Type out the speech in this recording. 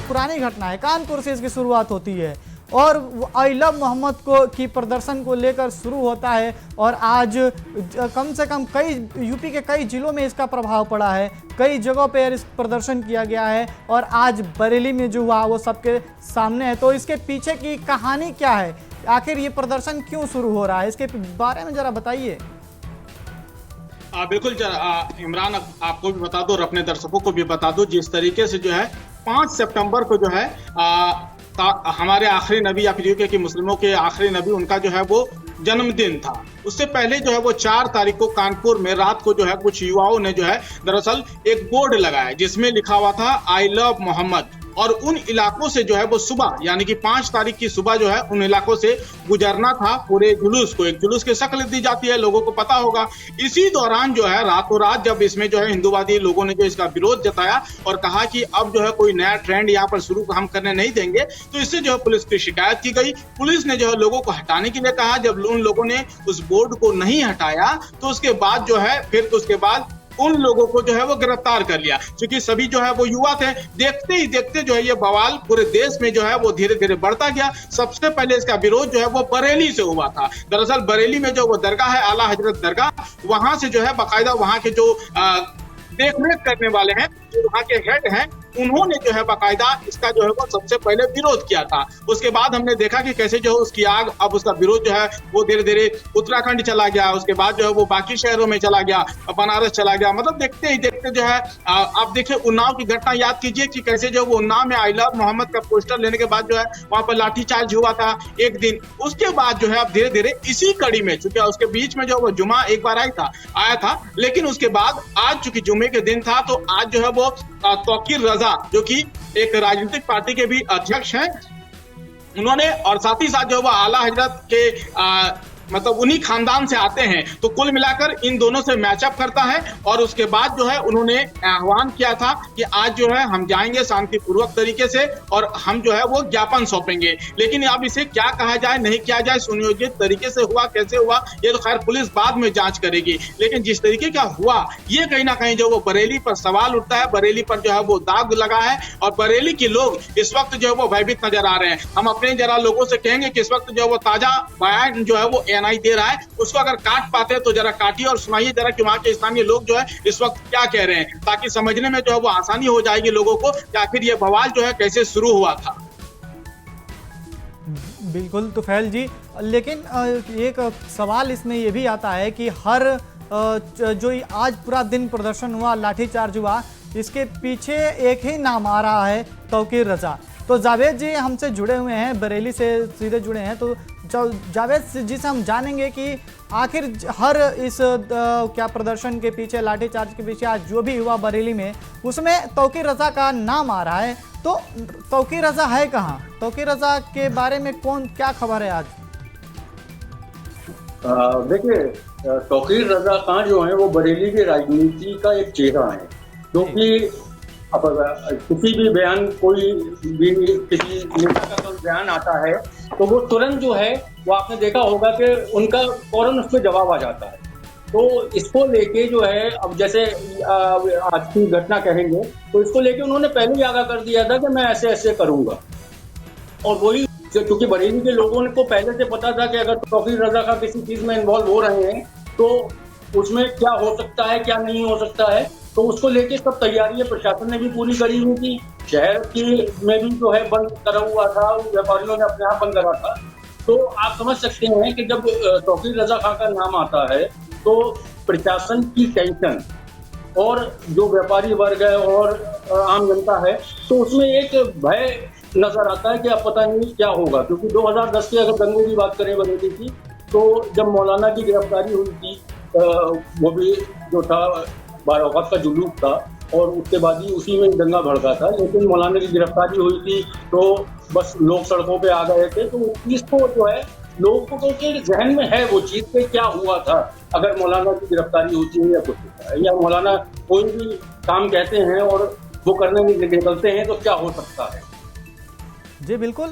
पुरानी घटना है, कानपुर से इसकी शुरुआत होती है और आई लव मोहम्मद को की प्रदर्शन को लेकर शुरू होता है और आज कम से कम कई यूपी के कई जिलों में इसका प्रभाव पड़ा है, कई जगहों पर इस प्रदर्शन किया गया है और आज बरेली में जो हुआ वो सबके सामने है। तो इसके पीछे की कहानी क्या है, आखिर ये प्रदर्शन क्यों शुरू हो रहा है, इसके बारे में जरा बताइए। बिल्कुल इमरान, आपको भी बता दो और अपने दर्शकों को भी बता दो, जिस तरीके से जो है 5 सितंबर को जो है हमारे आखिरी नबी या फिर यूके के मुस्लिमों के आखिरी नबी, उनका जो है वो जन्मदिन था। उससे पहले जो है वो 4 तारीख को कानपुर में रात को जो है कुछ युवाओं ने जो है दरअसल एक बोर्ड लगाया जिसमें लिखा हुआ था आई लव मोहम्मद, और उन इलाकों से जो है वो सुबह यानी कि 5 तारीख की सुबह जो है उन इलाकों से गुजरना था पूरे जुलूस को। एक जुलूस की शक्ल दी जाती है, लोगों को पता होगा। इसी दौरान जो है रातों रात जब इसमें जो है हिंदूवादी लोगों ने जो इसका विरोध जताया और कहा कि अब जो है कोई नया ट्रेंड यहाँ पर शुरू हम करने नहीं देंगे, तो इससे जो है पुलिस की शिकायत की गई। पुलिस ने जो है लोगों को हटाने के लिए कहा। जब उन लोगों ने उस बोर्ड को नहीं हटाया तो उसके बाद जो है फिर उसके बाद उन लोगों को जो है वो गिरफ्तार कर लिया, क्योंकि सभी जो है वो युवा थे। देखते ही देखते जो है ये बवाल पूरे देश में जो है वो धीरे धीरे बढ़ता गया। सबसे पहले इसका विरोध जो है वो बरेली से हुआ था। दरअसल बरेली में जो वो दरगाह है, आला हजरत दरगाह, वहां से जो है बाकायदा वहां के जो देखरेख करने वाले हैं, जो वहाँ के हेड हैं, उन्होंने जो है बाकायदा इसका जो है वो सबसे पहले विरोध किया था। उसके बाद हमने देखा कि कैसे जो है उसकी आग, अब उसका विरोध जो है वो धीरे धीरे उत्तराखंड चला गया, उसके बाद जो है वो बाकी शहरों में चला गया, बनारस चला गया। मतलब देखते ही देखते जो है आप देखिए उन्नाव की घटना याद कीजिए कि कैसे जो वो उन्नाव में आई लव मोहम्मद का पोस्टर लेने के बाद जो है वहां पर लाठीचार्ज हुआ था एक दिन। उसके बाद जो है अब धीरे धीरे इसी कड़ी में, चूंकि उसके बीच में जो वो जुमा एक बार आया था, लेकिन उसके बाद आज चूंकि जुमे के दिन था तो आज जो है वो तौकीर रजा जो कि एक राजनीतिक पार्टी के भी अध्यक्ष हैं, उन्होंने और साथ ही साथ जो वो आला हजरत के मतलब उन्हीं खानदान से आते हैं, तो कुल मिलाकर इन दोनों से मैचअप करता है। और उसके बाद जो है उन्होंने आह्वान किया था कि आज जो है हम जाएंगे शांतिपूर्वक तरीके से और हम जो है वो ज्ञापन सौंपेंगे। लेकिन अब इसे क्या कहा जाए, नहीं किया जाए, सुनियोजित तरीके से हुआ, कैसे हुआ, ये तो खैर पुलिस बाद में जांच करेगी। लेकिन जिस तरीके का हुआ, ये कहीं ना कहीं जो वो बरेली पर सवाल उठता है, बरेली पर जो है वो दाग लगा है और बरेली के लोग इस वक्त जो है वो भयभीत नजर आ रहे हैं। हम अपने जरा लोगों से कहेंगे कि इस वक्त जो है वो ताजा बयान जो है वो एएनआई दे रहा है, उसको अगर काट पाते हैं तो जरा काटिए और सुनाइए जरा कि वहां के स्थानीय लोग जो है इस वक्त क्या कह रहे हैं, ताकि समझने में जो है वो आसानी हो जाएगी लोगों को कि आखिर ये बवाल जो है कैसे शुरू हुआ था। बिल्कुल तुफैल जी, लेकिन एक सवाल इसमें यह भी आता है कि हर जो आज पूरा दिन प्रदर्शन हुआ, लाठीचार्ज हुआ, इसके पीछे एक ही नाम आ रहा है, तौकीर रजा। तो जावेद जी हमसे जुड़े हुए हैं, बरेली से सीधे जुड़े हैं, तो जावेद जी से हम जानेंगे कि आखिर हर इस क्या प्रदर्शन के पीछे, लाठीचार्ज के पीछे आज जो भी हुआ बरेली में, उसमें तौकीर रजा का नाम आ रहा है। तो तौकीर रजा है कहाँ? तौकीर रजा के बारे में क्या खबर है आज? देखिए, तौकीर रजा खान जो है वो बरेली की राजनीति का एक चेहरा है, क्योंकि अब किसी भी बयान, कोई भी किसी नेता का कोई बयान आता है तो वो तुरंत जो है वो आपने देखा होगा कि उनका फौरन उस पर जवाब आ जाता है। तो इसको लेके जो है, अब जैसे आज की घटना कहेंगे तो इसको लेके उन्होंने पहले ही आगाह कर दिया था कि मैं ऐसे ऐसे करूंगा। और वही क्योंकि बरेली के लोगों को पहले से पता था कि अगर तौकीर रजा का किसी चीज में इन्वॉल्व हो रहे हैं तो उसमें क्या हो सकता है, क्या नहीं हो सकता है, तो उसको लेके सब तैयारियां प्रशासन ने भी पूरी करी हुई थी। शहर की में भी जो है बंद करा हुआ था, व्यापारियों ने अपने आप बंद करा था। तो आप समझ सकते हैं कि जब तौकीर रजा खान का नाम आता है तो प्रशासन की टेंशन और जो व्यापारी वर्ग है और आम जनता है, तो उसमें एक भय नजर आता है कि अब पता नहीं क्या होगा। क्योंकि 2010 के अगर दंगों की बात करें बरेली की, तो जब मौलाना की गिरफ्तारी हुई थी, वो भी जो था बारावत का जुलूस था और उसके बाद ही उसी में दंगा भड़का था। लेकिन मौलाना की गिरफ्तारी हुई थी तो बस लोग सड़कों पे आ गए थे। तो इसको जो है लोगों के जहन में है वो चीज पे क्या हुआ था अगर मौलाना की गिरफ्तारी होती है या कुछ होता है, या मौलाना कोई भी काम कहते हैं और वो करने निकलते हैं तो क्या हो सकता है। जी बिल्कुल,